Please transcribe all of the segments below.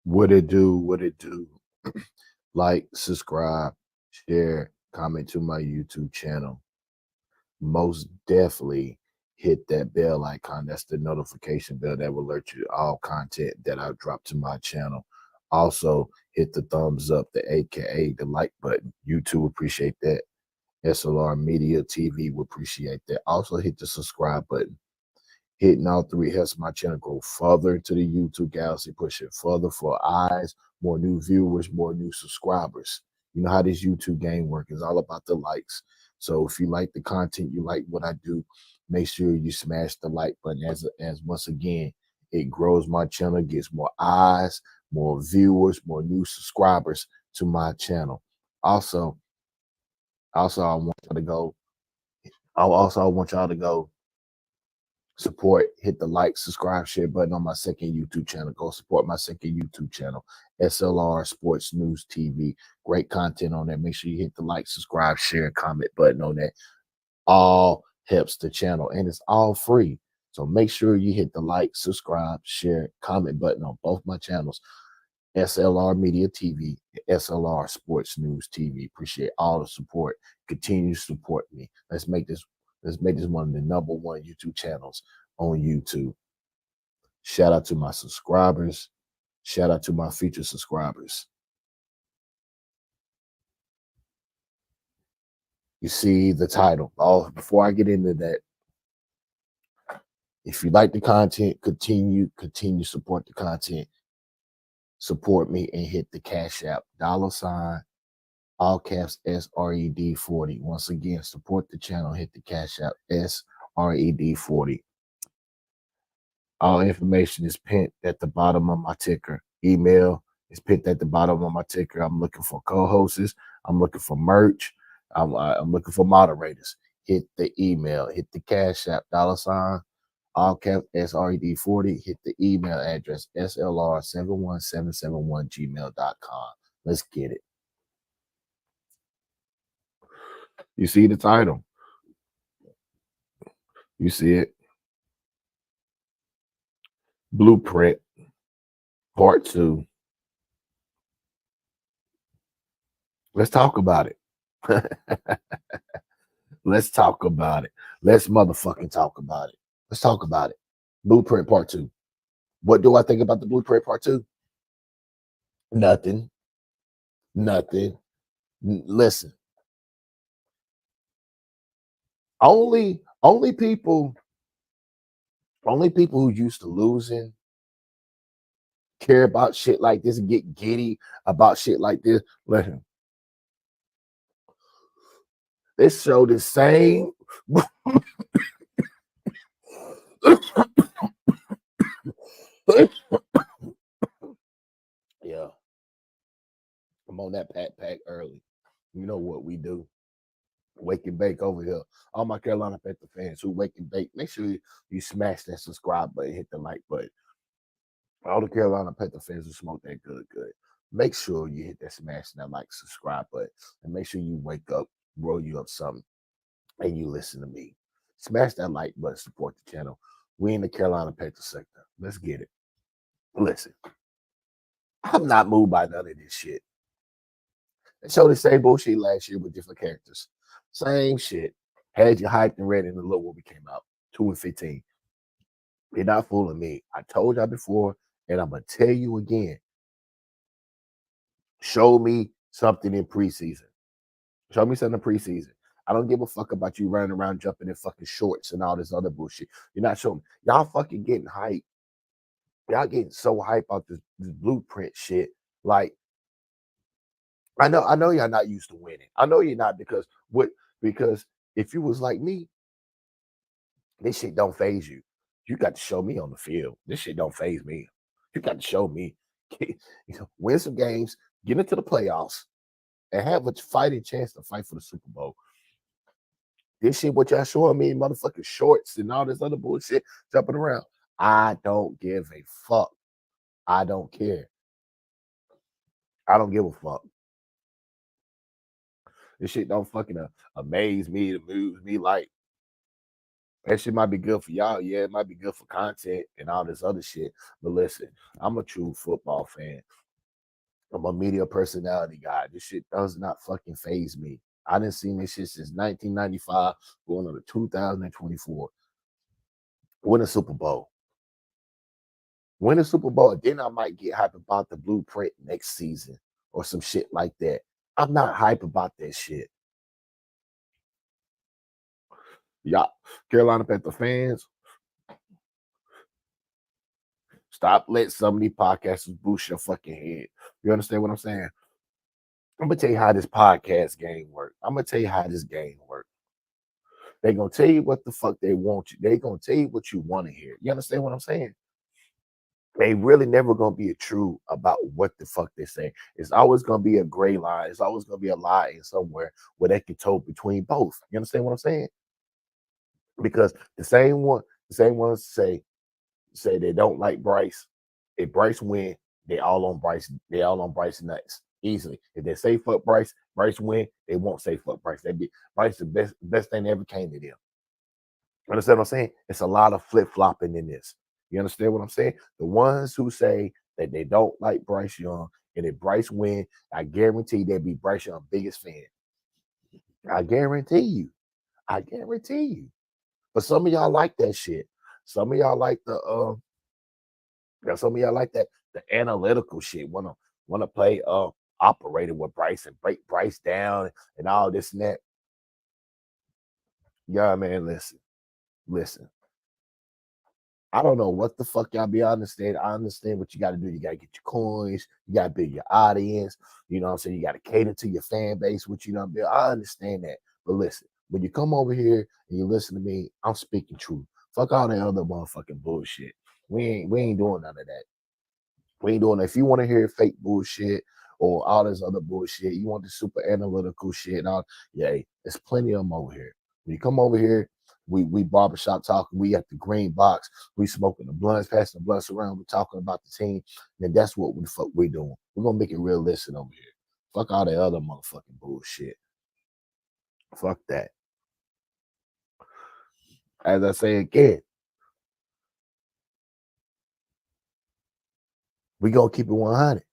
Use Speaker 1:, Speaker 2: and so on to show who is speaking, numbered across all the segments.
Speaker 1: What it do? What it do? Like, subscribe, share, comment to my YouTube channel. Most definitely hit that bell icon. That's the notification bell that will alert you to all content that I drop to my channel. Also, hit the thumbs up, the AKA the like button. YouTube appreciate that. S.L.R Media TV will appreciate that. Also, hit the subscribe button. Hitting all three helps my channel grow further into the YouTube galaxy, push it further for eyes, more new viewers, more new subscribers. You know how this YouTube game works. It's all about the likes. So if you like the content, you like what I do, make sure you smash the like button. As once again, it grows my channel, gets more eyes, more viewers, more new subscribers to my channel. Also, I want y'all to go. I want y'all to go support, hit the like, subscribe, share button on my second YouTube channel. Go support my second YouTube channel, S.L.R Sports News TV. Great content on there. Make sure you hit the like, subscribe, share, comment button on that. All helps the channel and it's all free. So make sure you hit the like, subscribe, share, comment button on both my channels, S.L.R Media TV, S.L.R Sports News TV. Appreciate all the support. Continue to support me. Let's make this one of the #1 YouTube channels on YouTube. Shout out to my subscribers. Shout out to my future subscribers. You see the title. Before I get into that, if you like the content, continue support the content. Support me and hit the Cash App $ all caps SRED 40. Once again, support the channel. Hit the Cash App SRED 40. All information is pinned at the bottom of my ticker. Email is pinned at the bottom of my ticker. I'm looking for co-hosts. I'm looking for merch. I'm looking for moderators. Hit the email. Hit the Cash App $ all cap SRED 40. Hit the email address SLR71771gmail.com. Let's get it. You see the title. You see it. Blueprint Part 2. Let's talk about it. Let's talk about it. Let's motherfucking talk about it. Let's talk about it. Blueprint Part 2. What do I think about the Blueprint Part 2? Nothing. Listen. Only people who used to losing care about shit like this and get giddy about shit like this. Listen. This show the same. Yeah. I'm on that pack early. You know what we do? Wake and bake over here. All my Carolina Panther fans who wake and bake, make sure you smash that subscribe button, hit the like button. All the Carolina Panther fans who smoke that good. Make sure you hit that smash that like subscribe button and make sure you wake up, roll you up something, and you listen to me. Smash that like button, support the channel. We in the Carolina Panther sector. Let's get it. Listen, I'm not moved by none of this shit. They showed the same bullshit last year with different characters. Same shit. Had you hyped and ready in the look when we came out. 2-15. You're not fooling me. I told y'all before, and I'm gonna tell you again. Show me something in preseason. Show me something in preseason. I don't give a fuck about you running around jumping in fucking shorts and all this other bullshit. You're not showing me. Y'all fucking getting hyped. Y'all getting so hyped about this blueprint shit. Like, I know y'all not used to winning. I know you're not because if you was like me, this shit don't phase you. You got to show me on the field. This shit don't phase me. You got to show me. Win some games, get into the playoffs, and have a fighting chance to fight for the Super Bowl. This shit, what y'all showing me, motherfucking shorts and all this other bullshit jumping around. I don't give a fuck. I don't care. I don't give a fuck. This shit don't fucking amaze me, it moves me. Like, that shit might be good for y'all. Yeah, it might be good for content and all this other shit. But listen, I'm a true football fan. I'm a media personality guy. This shit does not fucking phase me. I didn't see this shit since 1995, going on to 2024. Win a Super Bowl. Win a Super Bowl. Then I might get hype about the blueprint next season or some shit like that. I'm not hype about that shit. Y'all, Carolina Panther fans, stop letting some of these podcasters boost your fucking head. You understand what I'm saying? I'm gonna tell you how this podcast game works. I'm gonna tell you how this game works. They're gonna tell you what the fuck they want you. They're gonna tell you what you want to hear. You understand what I'm saying? They really never gonna be true about what the fuck they say. It's always gonna be a gray line. It's always gonna be a lie in somewhere where they can toe between both. You understand what I'm saying? Because the same ones say they don't like Bryce. If Bryce win, they all on Bryce. They all on Bryce nuts easily. If they say fuck Bryce, Bryce win. They won't say fuck Bryce. They be Bryce the best thing that ever came to them. Understand what I'm saying? It's a lot of flip flopping in this. You understand what I'm saying? The ones who say that they don't like Bryce Young and if Bryce win, I guarantee they'll be Bryce Young's biggest fan. I guarantee you. I guarantee you. But some of y'all like that shit. Some of y'all like some of y'all like that the analytical shit. Wanna play operator with Bryce and break Bryce down and all this and that. Yeah, man, listen. I don't know what the fuck y'all be understand. I understand what you got to do. You got to get your coins. You got to build your audience. You know what I'm saying? You got to cater to your fan base, which you don't build. I understand that. But listen, when you come over here and you listen to me, I'm speaking truth. Fuck all that other motherfucking bullshit. We ain't doing none of that. We ain't doing it. If you want to hear fake bullshit or all this other bullshit, you want the super analytical shit and all, yeah, there's plenty of them over here. When you come over here, we barbershop talking, we at the green box, we smoking the blunts, passing the blunts around, we talking about the team, and that's what the fuck we doing. We're gonna make it realistic over here. Fuck all that other motherfucking bullshit. Fuck that. As I say again, we gonna keep it 100.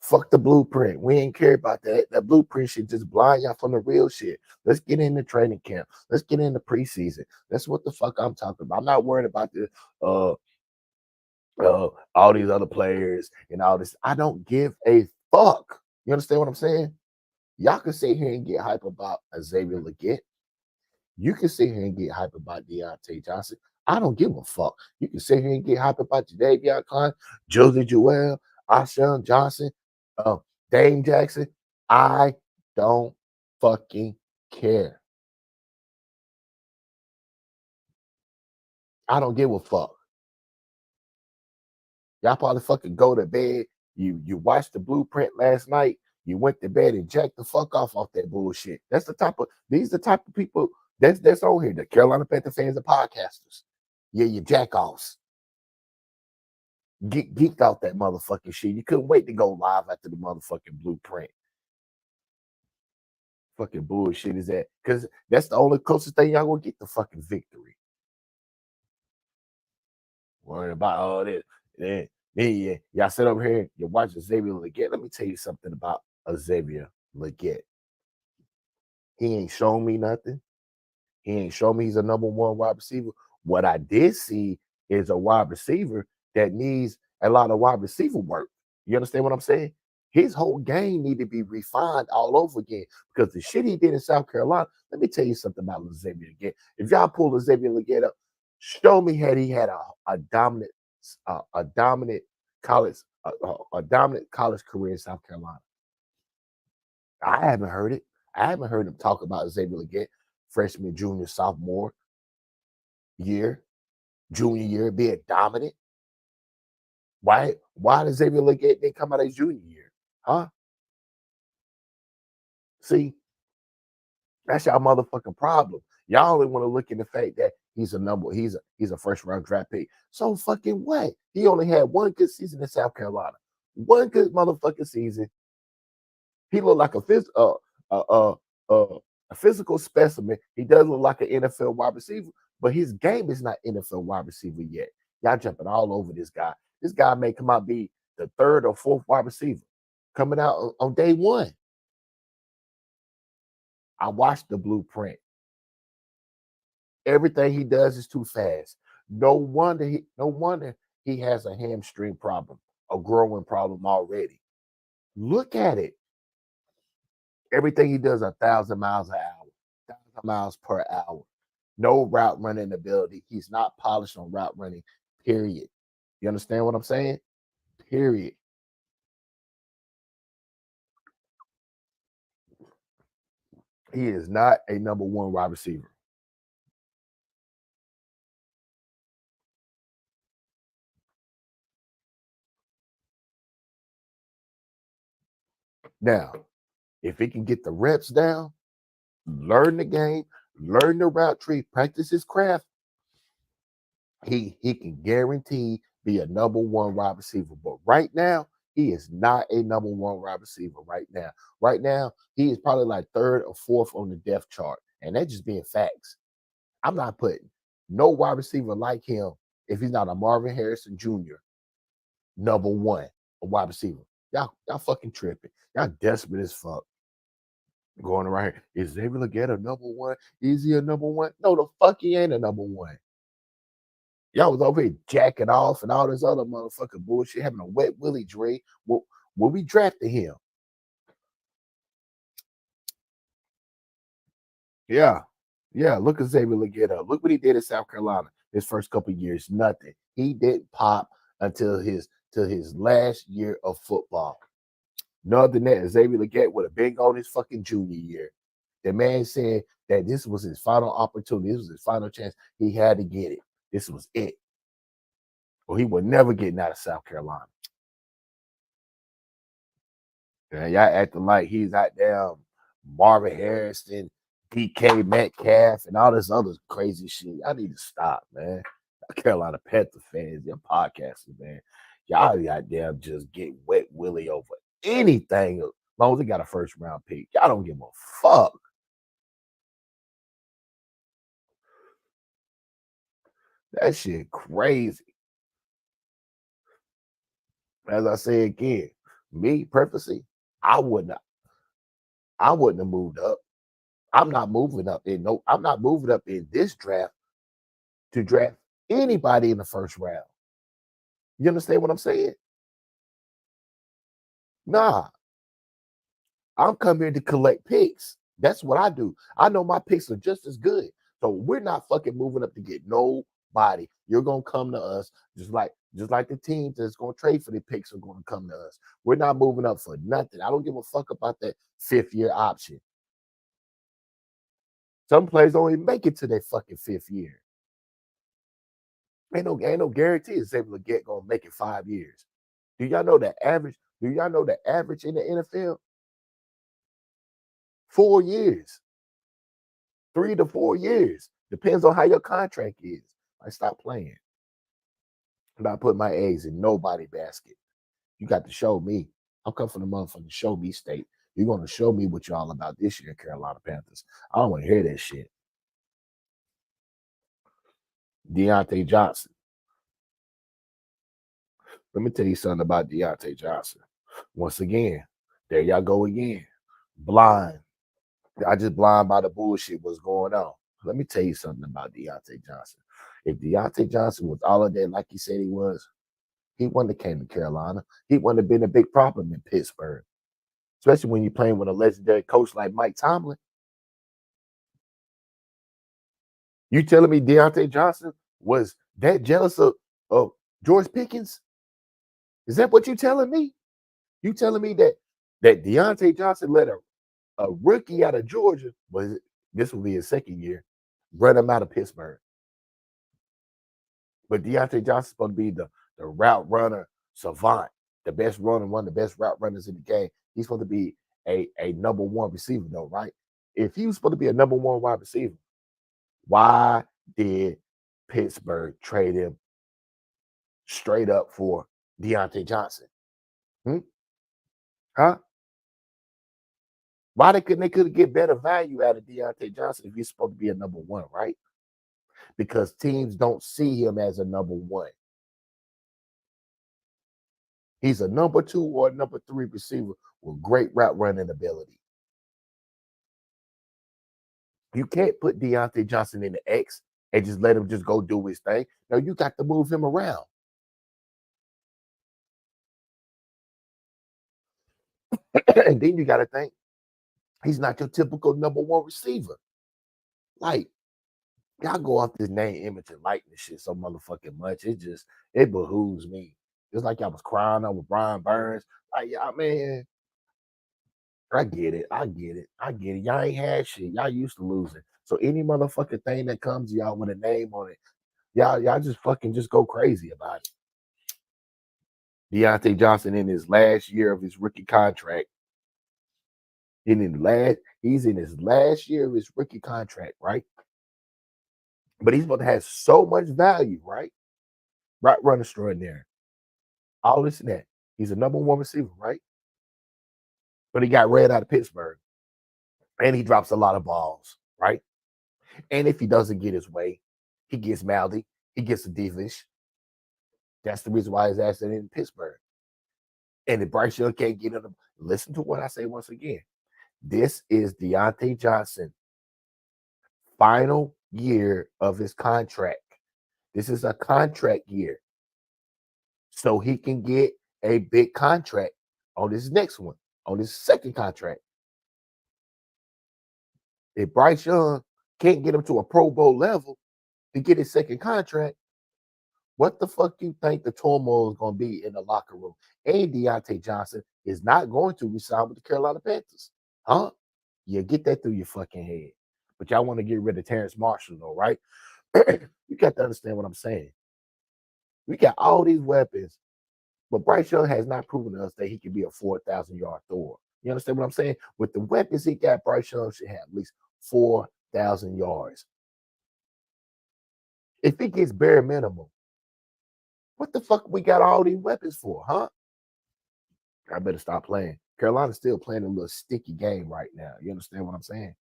Speaker 1: Fuck the blueprint. We ain't care about that. That blueprint shit just blind y'all from the real shit. Let's get into training camp. Let's get into preseason. That's what the fuck I'm talking about. I'm not worried about the uh all these other players and all this. I don't give a fuck. You understand what I'm saying? Y'all can sit here and get hype about Xavier Leggett. You can sit here and get hype about Deontay Johnson. I don't give a fuck. You can sit here and get hype about Jadeveon Clown, Josie Jewell, Ashawn Johnson, Dame Jackson. I don't fucking care. I don't give a fuck. Y'all probably fucking go to bed You watched the blueprint last night. You went to bed and jacked the fuck off that bullshit. That's the type of these the type of people that's on here. The Carolina Panther fans and podcasters. Yeah, you jack offs. Geeked out that motherfucking shit. You couldn't wait to go live after the motherfucking blueprint. Fucking bullshit is that? Because that's the only closest thing y'all gonna get to fucking victory. Worrying about all this. Then y'all sit over here, you watch Xavier Legette. Let me tell you something about Xavier Legette. He ain't shown me nothing. He ain't shown me he's a number one wide receiver. What I did see is a wide receiver that needs a lot of wide receiver work. You understand what I'm saying? His whole game need to be refined all over again because the shit he did in South Carolina. Let me tell you something about Xavier again. If y'all pull Xavier Legette up, show me had he had a dominant college a dominant college career in South Carolina. I haven't heard it. I haven't heard him talk about Xavier Legette freshman, junior, sophomore year, junior year being dominant. Why does Xavier Legette didn't come out his junior year? Huh? See, that's y'all motherfucking problem. Y'all only want to look at the fact that he's a first round draft pick. So fucking what? He only had one good season in South Carolina. One good motherfucking season. He looked like a physical specimen. He does look like an NFL wide receiver, but his game is not NFL wide receiver yet. Y'all jumping all over this guy. This guy may come out be the third or fourth wide receiver coming out on day one. I watched the blueprint. Everything he does is too fast. No wonder he has a hamstring problem, a growing problem already. Look at it. Everything he does 1,000 miles an hour, 1,000 miles per hour. No route running ability. He's not polished on route running, period. You understand what I'm saying? Period. He is not a number one wide receiver. Now, if he can get the reps down, learn the game, learn the route tree, practice his craft, he can guarantee be a number one wide receiver. But right now, he is not a number one wide receiver right now. Right now, he is probably like third or fourth on the depth chart. And that's just being facts. I'm not putting no wide receiver like him if he's not a Marvin Harrison Jr. number one a wide receiver. Y'all fucking tripping. Y'all desperate as fuck. Going around here. Is Xavier Legette a number one? Is he a number one? No, the fuck he ain't a number one. Y'all was over here jacking off and all this other motherfucking bullshit, having a wet willy Dre. When we drafted him. Yeah. Yeah. Look at Xavier Legette up. Look what he did in South Carolina his first couple of years. Nothing. He didn't pop until his last year of football. No other than that, Xavier Legette would have been gone his fucking junior year. The man said that this was his final opportunity. This was his final chance. He had to get it. This was it. Or he would never get out of South Carolina. Yeah, y'all acting like he's out there, Marvin Harrison, DK Metcalf, and all this other crazy shit. I need to stop, man. Carolina Panther fans, your podcasters, man. Y'all out there just get wet willy over anything as long as they got a first round pick. Y'all don't give a fuck. That shit crazy. As I say again, me purposely, I wouldn't I wouldn't have moved up. I'm not moving up in this draft to draft anybody in the first round. You understand what I'm saying? Nah, I'm coming here to collect picks. That's what I do. I know my picks are just as good. So we're not fucking moving up to get nobody. You're gonna come to us just like the teams that's gonna trade for the picks are gonna come to us. We're not moving up for nothing. I don't give a fuck about that fifth year option. Some players don't even make it to their fucking fifth year. Ain't no guarantee is able to get gonna make it 5 years. Do y'all know that average Do y'all know the average in the NFL? 4 years, 3 to 4 years. Depends on how your contract is. Like, stop playing. I'm not putting my eggs in nobody basket. You got to show me. I'm coming from the motherfucking show me state. You're going to show me what you're all about this year, Carolina Panthers. I don't want to hear that shit. Deontay Johnson. Let me tell you something about Deontay Johnson. Once again, there y'all go again. Blind. I just blind by the bullshit what's going on. Let me tell you something about Deontay Johnson. If Deontay Johnson was all of that like he said he wouldn't have came to Carolina. He wouldn't have been a big problem in Pittsburgh, especially when you're playing with a legendary coach like Mike Tomlin. You telling me Deontay Johnson was that jealous of George Pickens? Is that what you telling me? You telling me that Deontay Johnson let a rookie out of Georgia, this will be his second year, run him out of Pittsburgh? But Deontay Johnson's supposed to be the route runner savant, the best runner, one of the best route runners in the game. He's supposed to be a number one receiver, though, right? If he was supposed to be a number one wide receiver, why did Pittsburgh trade him straight up for Deontay Johnson? Huh? Why they could get better value out of Deontay Johnson if he's supposed to be a number one, right? Because teams don't see him as a number one. He's a number two or a number three receiver with great route running ability. You can't put Deontay Johnson in the X and just let him just go do his thing. No, you got to move him around. And then you got to think he's not your typical number one receiver. Like, y'all go off this name, image, and likeness shit so motherfucking much. It behooves me. It's like y'all was crying over Brian Burns. Like, y'all, man, I get it. I get it. I get it. Y'all ain't had shit. Y'all used to losing. So any motherfucking thing that comes to y'all with a name on it, y'all just fucking just go crazy about it. Deontay Johnson in his last year of his rookie contract. He's in his last year of his rookie contract, right? But he's supposed to have so much value, right? Right, run extraordinary. All this and that. He's a number one receiver, right? But he got ran out of Pittsburgh. And he drops a lot of balls, right? And if he doesn't get his way, he gets mouthy. He gets a divish. That's the reason why his ass is in Pittsburgh. And if Bryce Young can't get him, listen to what I say once again. This is Deontay Johnson final year of his contract. This is a contract year. So he can get a big contract on this next one, on this second contract. If Bryce Young can't get him to a Pro Bowl level to get his second contract, what the fuck you think the turmoil is going to be in the locker room? And Deontay Johnson is not going to resign with the Carolina Panthers. Huh? You get that through your fucking head. But y'all want to get rid of Terrence Marshall, though, right? You got to understand what I'm saying. We got all these weapons, but Bryce Young has not proven to us that he can be a 4,000-yard thrower. You understand what I'm saying? With the weapons he got, Bryce Young should have at least 4,000 yards. If he gets bare minimum, what the fuck we got all these weapons for, huh? I better stop playing. Carolina's still playing a little sticky game right now. You understand what I'm saying?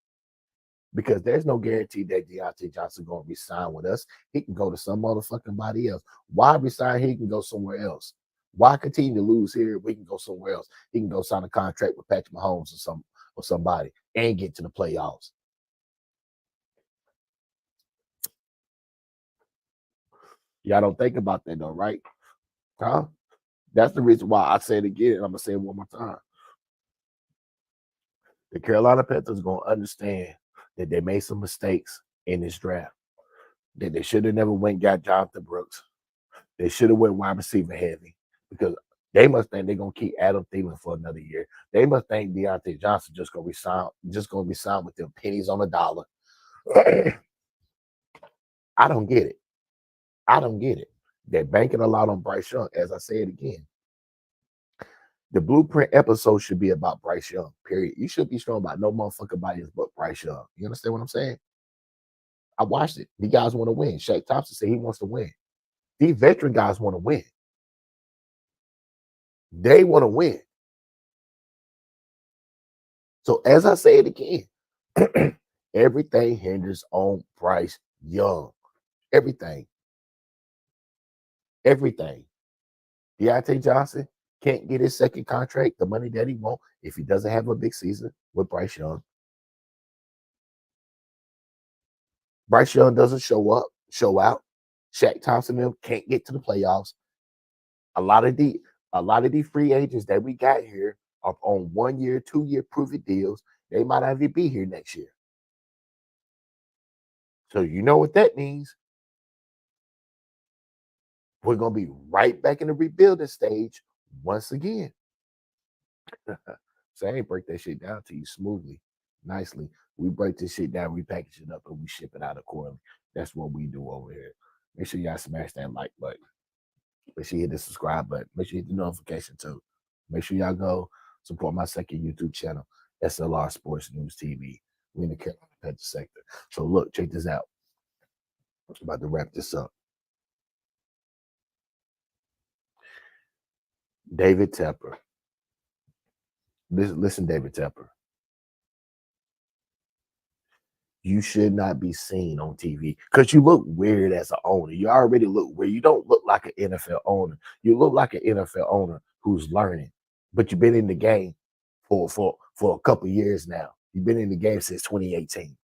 Speaker 1: Because there's no guarantee that Deontay Johnson going to resign with us. He can go to some motherfucking body else. Why resign? He can go somewhere else. Why continue to lose here? We can go somewhere else. He can go sign a contract with Patrick Mahomes or somebody and get to the playoffs. Y'all don't think about that though, right? Huh? That's the reason why I say it again. And I'm gonna say it one more time. The Carolina Panthers gonna understand that they made some mistakes in this draft. That they should have never went and got Jonathan Brooks. They should have went wide receiver heavy because they must think they're gonna keep Adam Thielen for another year. They must think Deontay Johnson just gonna resign with them pennies on the dollar. I don't get it. I don't get it. They're banking a lot on Bryce Young, as I said again. The blueprint episode should be about Bryce Young. Period. You should be strong about no motherfucking body but Bryce Young. You understand what I'm saying? I watched it. The guys want to win. Shaq Thompson said he wants to win. These veteran guys want to win. They want to win. So as I say it again, everything hinders on Bryce Young. Everything. Everything. Deontay Johnson can't get his second contract, the money that he wants, if he doesn't have a big season with Bryce Young. Bryce Young doesn't show out. Shaq Thompson and them can't get to the playoffs. A lot of the free agents that we got here are on 1 year, 2 year proven deals. They might not even be here next year. So you know what that means. We're gonna be right back in the rebuilding stage once again. So I ain't break that shit down to you smoothly, nicely. We break this shit down, we package it up, and we ship it out accordingly. That's what we do over here. Make sure y'all smash that like button. Make sure you hit the subscribe button. Make sure you hit the notification too. Make sure y'all go support my second YouTube channel, S.L.R Sports News TV. We in the Carolina Panthers sector. So look, check this out. I'm about to wrap this up. David Tepper. Listen, David Tepper. You should not be seen on TV because you look weird as an owner. You already look weird. You don't look like an NFL owner. You look like an NFL owner who's learning, but you've been in the game for a couple years now. You've been in the game since 2018.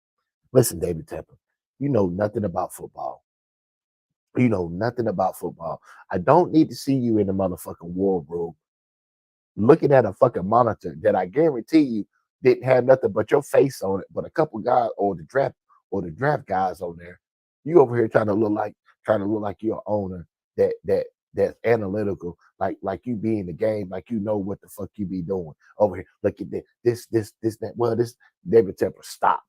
Speaker 1: Listen, David Tepper, you know nothing about football. You know nothing about football. I don't need to see you in the motherfucking war room looking at a fucking monitor that I guarantee you didn't have nothing but your face on it, but a couple guys or the draft guys on there. You over here trying to look like you're an owner that's analytical, like you be in the game, like you know what the fuck you be doing over here. Look at this that. Well, this David Tepper, stop.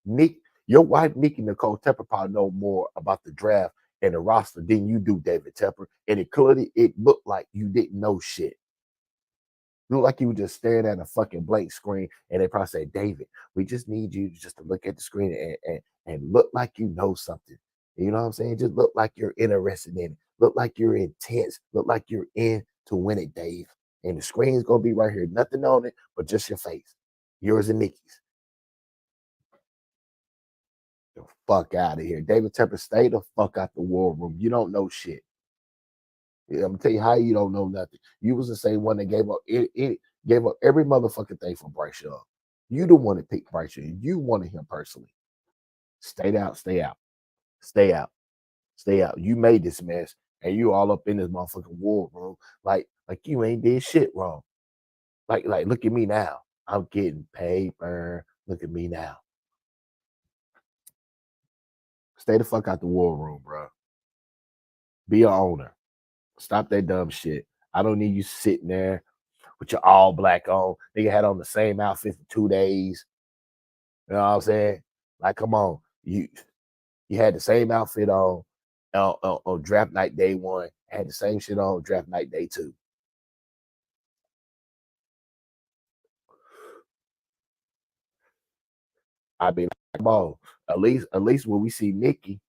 Speaker 1: Nick, your wife Nikki Nicole Tepper probably know more about the draft and the roster than you do, David Tepper. And it looked like you didn't know shit. It looked like you were just staring at a fucking blank screen, and they probably said, David, we just need you just to look at the screen and look like you know something. You know what I'm saying? Just look like you're interested in it. Look like you're intense. Look like you're in to win it, Dave. And the screen's gonna be right here. Nothing on it, but just your face. Yours and Nikki's. The fuck out of here. David Tepper, stay the fuck out the war room. You don't know shit. Yeah, I'm gonna tell you how you don't know nothing. You was the same one that gave up every motherfucking thing for Bryce Young. You the one that picked Bryce Young. You wanted him personally. Stay out, stay out, stay out, stay out. You made this mess, and you all up in this motherfucking war room, like you ain't did shit wrong. Like look at me now. I'm getting paper. Look at me now. Stay the fuck out the war room, bro. Be an owner. Stop that dumb shit. I don't need you sitting there with your all black on. Nigga had on the same outfit for 2 days. You know what I'm saying? Like, come on. You had the same outfit on draft night day one, had the same shit on draft night day two. I be like, come on. At least when we see Nikki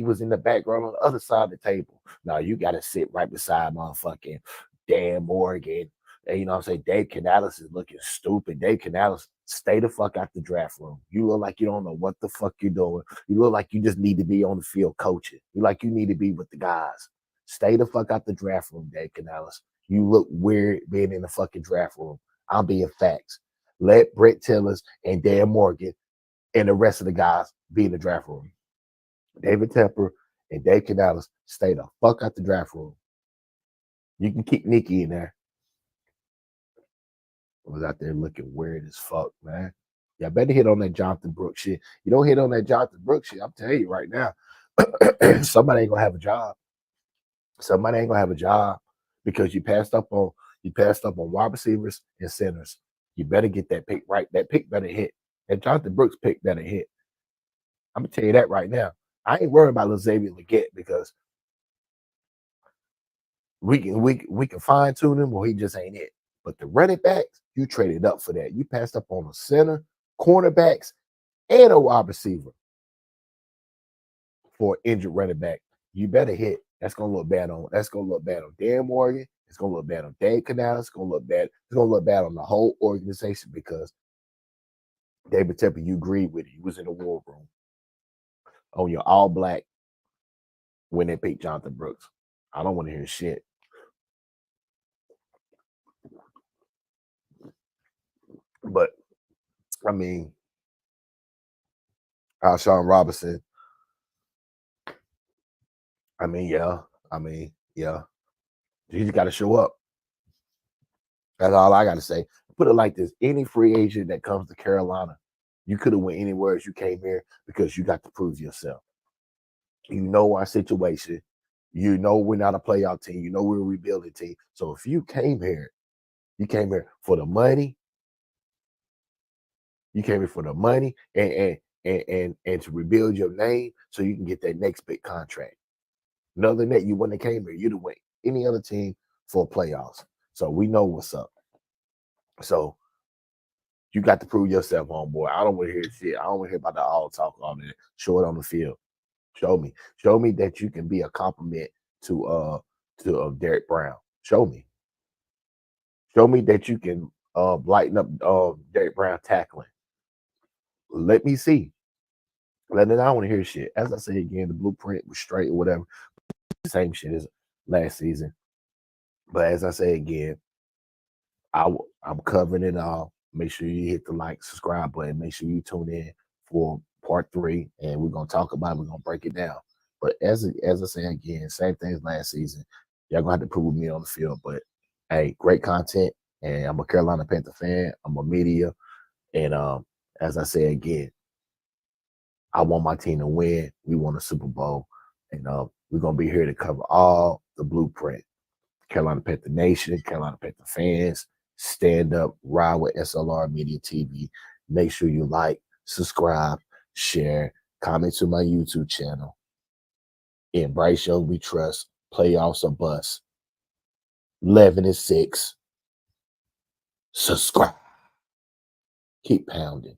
Speaker 1: was in the background on the other side of the table. Now you gotta sit right beside motherfucking Dan Morgan. And you know what I'm saying? Dave Canales is looking stupid. Dave Canales, stay the fuck out the draft room. You look like you don't know what the fuck you're doing. You look like you just need to be on the field coaching. You like you need to be with the guys. Stay the fuck out the draft room, Dave Canales. You look weird being in the fucking draft room. I'm being facts. Let Brett Tillers and Dan Morgan and the rest of the guys be in the draft room. David Tepper and Dave Canales, stay the fuck out the draft room. You can keep Nikki in there. I was out there looking weird as fuck, man. Y'all better hit on that Jonathan Brooks shit. You don't hit on that Jonathan Brooks shit, I'm telling you right now, somebody ain't gonna have a job. Somebody ain't gonna have a job because you passed up on wide receivers and centers. You better get that pick right. That pick better hit. That Jonathan Brooks pick better hit. I'm gonna tell you that right now. I ain't worried about Xavier Legette because We can fine tune him, or he just ain't it. But the running backs, you traded up for that. You passed up on a center, cornerbacks, and a wide receiver for an injured running back. You better hit. That's gonna look bad on. That's gonna look bad on Dan Morgan. It's gonna look bad on Dave Canales. It's gonna look bad. It's gonna look bad on the whole organization because David Tepper, you agreed with it. You was in the war room on your all black when they picked Jonathan Brooks. I don't want to hear shit. But I mean, Alshon Robinson. I mean, yeah. Yeah. You just got to show up. That's all I got to say. Put it like this: any free agent that comes to Carolina, you could have went anywhere as you came here because you got to prove yourself. You know our situation. You know we're not a playoff team. You know we're a rebuilding team. So if you came here for the money. You came here for the money and to rebuild your name so you can get that next big contract. Other than that, you wouldn't have came here. You'd have went any other team for playoffs. So we know what's up. So you got to prove yourself, homeboy. I don't want to hear shit. I don't want to hear about the all talk on it. Show it on the field. Show me. Show me that you can be a compliment to Derek Brown. Show me. Show me that you can lighten up Derek Brown tackling. Let me see. Then I don't want to hear shit. As I say again, the blueprint was straight or whatever. Same shit as last season. But as I say again, I'm covering it all. Make sure you hit the like, subscribe button. Make sure you tune in for part 3, and we're gonna talk about it. We're gonna break it down. But as I say again, same thing as last season. Y'all gonna have to prove me on the field. But hey, great content. And I'm a Carolina Panther fan. I'm a media. And as I say again, I want my team to win. We won a Super Bowl. And we're going to be here to cover all the blueprint. Carolina Panther Nation, Carolina Panther fans, stand up, ride with S.L.R Media TV. Make sure you like, subscribe, share, comment to my YouTube channel. In Bryce Young we trust. Playoffs or bust. 11-6. Subscribe. Keep pounding.